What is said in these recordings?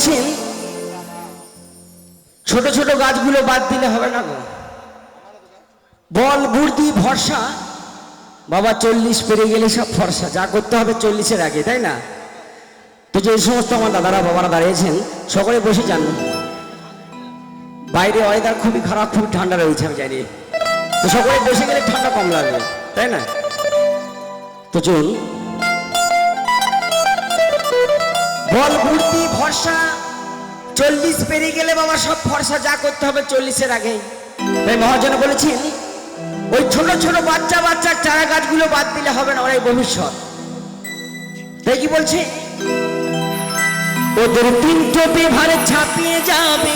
বলছেন ছোট ছোট গাছগুলো বাদ দিলে হবে না গো, বল বুদ্ধি ভরসা বাবা 40 পেরিয়ে গেলে সব ফর্সা, যা করতে হবে 40-এর আগে, তাই না? তো যে সমস্ত আমার দাদারা বাবারা দাঁড়িয়েছেন সকলে বসে যান। বাইরে ওয়েদার খুবই খারাপ, খুবই ঠান্ডা রয়েছে আমি জানি, তো সকলে বসে গেলে ঠান্ডা কম লাগবে, তাই না? তো চলুন, বল বুদ্ধি ভরসা 40 পেরিয়ে গেলে বাবা সব ফর্সা, যা করতে হবে 40-এর আগে। তাই মহাজন বলেছেন ওই ছোট ছোট বাচ্চা বাচ্চা চারা গাছগুলো বাদ দিলে হবে না, ওরাই ভবিষ্যৎ। তাই কি বলছে, ওদের 3 পেভারে ছাপিয়ে যাবে,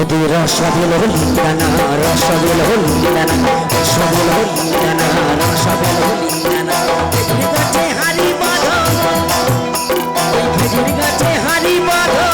ওদের রসবেল হলিদানা, রসবেল হলিদানা, রসবেল হলিদানা, রসবেল হলিদানা। খেজুর গাছে হাড়ি বাঁধো, ওই খেজুর গাছে হাড়ি বাঁধো।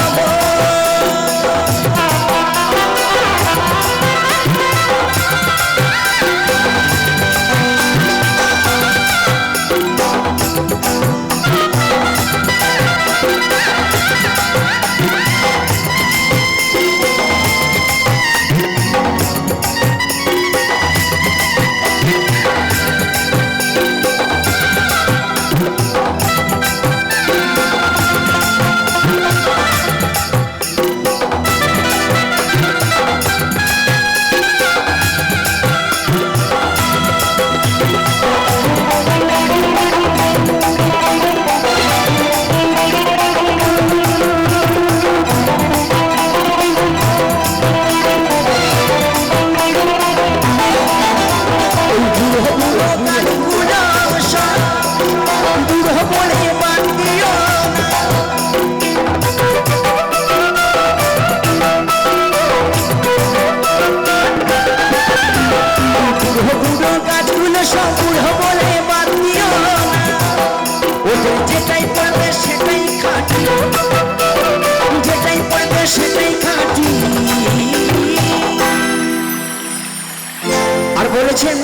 আর বলেছেন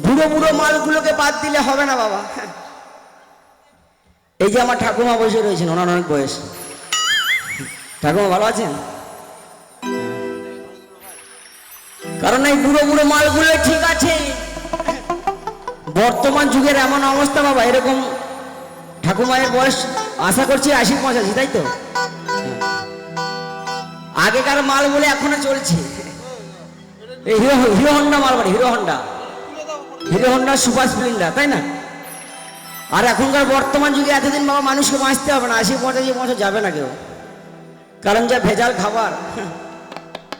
বুড়ো বুড়ো মালগুলোকে বাদ দিলে হবে না বাবা। এই যে আমার ঠাকুমা বসে রয়েছেন, ওনার অনেক বয়স। ঠাকুমা ভালো আছেন? কারণ এই বুড়ো বুড়ো মালগুলো ঠিক আছে, বর্তমান যুগের এমন অবস্থা বাবা, এরকম ঠাকুমায়ের বয়স আশা করছি 80-85, তাই তো? আগেকার মাল বলে এখনো চলছে, এই হিরো হন্ডা মাল বাড়ি, হিরো হন্ডা সুপার স্প্লেন্ডার, তাই না? আর এখনকার বর্তমান যুগে এতদিন বাবা মানুষকে বাঁচতে হবে না, 80-85 বছর যাবে না কেউ, কারণ যা ভেজাল খাবার,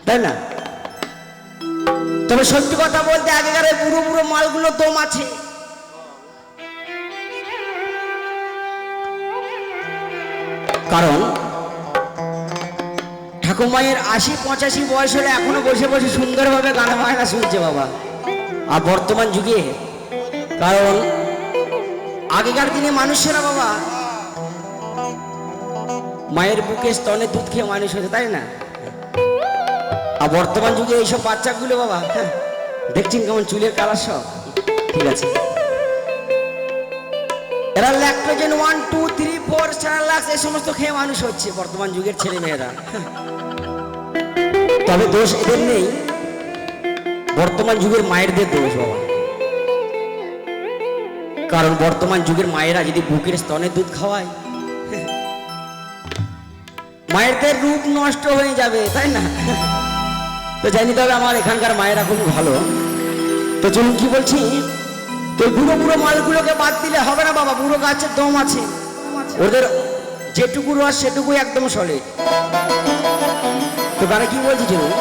তাই না? তবে সত্যি কথা বলতে আগেকার বুড়ো বুড়ো মালগুলো দম আছে। কারণ ঠাকুমায়ের 80-85 বয়স হলে এখনো বসে বসে সুন্দরভাবে গান বাজনা শুনছে বাবা। আর বর্তমান যুগে, কারণ আগেকার দিনে মানুষেরা বাবা মায়ের বুকে স্তনে দুধ খেয়ে মানুষ হয়েছে, তাই না? আর বর্তমান যুগে এইসব বাচ্চাগুলো বাবা, দেখছেন কেমন চুলের কালার সব, ঠিক আছে? এরা ল্যাকটোজেন 1, 2, 3, 4 সেরেলাক্স এই সমস্ত খেয়ে মানুষ হচ্ছে বর্তমান যুগের ছেলে মেয়েরা। তবে দোষ এদের নেই, বর্তমান যুগের মায়েরদের দোষ বাবা। কারণ বর্তমান যুগের মায়েরা যদি বুকের স্তনে দুধ খাওয়ায়, মায়েরদের রূপ নষ্ট হয়ে যাবে, তাই না? তো জানি, তবে আমার এখানকার মায়েরা খুবই ভালো। তো চলুন, কি বলছি, তো বুড়ো বুড়ো মালগুলোকে বাদ দিলে হবে না বাবা, বুড়ো গাছের দম আছে, ওদের যেটুকু রস সেটুকুই একদম সলিড। তো তারা কি বলছি, চলুন,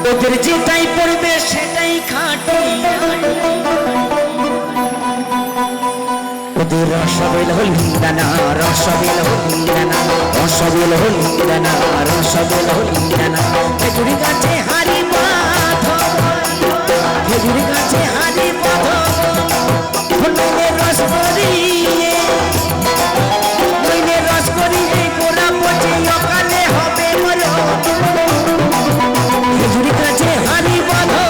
ওদের যেটাই পড়বে সেটাই খাঁটি, ওদের রসবেল হলিদানা, রসবেল হলিদানা, রসবেল হলিদানা, রসবেল হলিদানা। খেজুর গাছে হাড়ি বাঁধো, খেজুর গাছে হাড়ি বাঁধো, নইলে রস করিয়ে, নইলে রস করিয়ে গোলা পচে অকালে হবে মরো। খেজুর গাছে হাড়ি বাঁধো,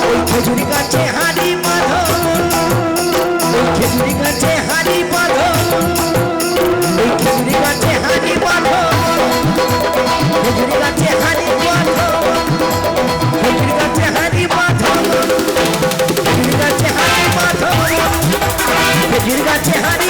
ওই খেজুর গাছে হাড়ি বাঁধো, ওই চেহারা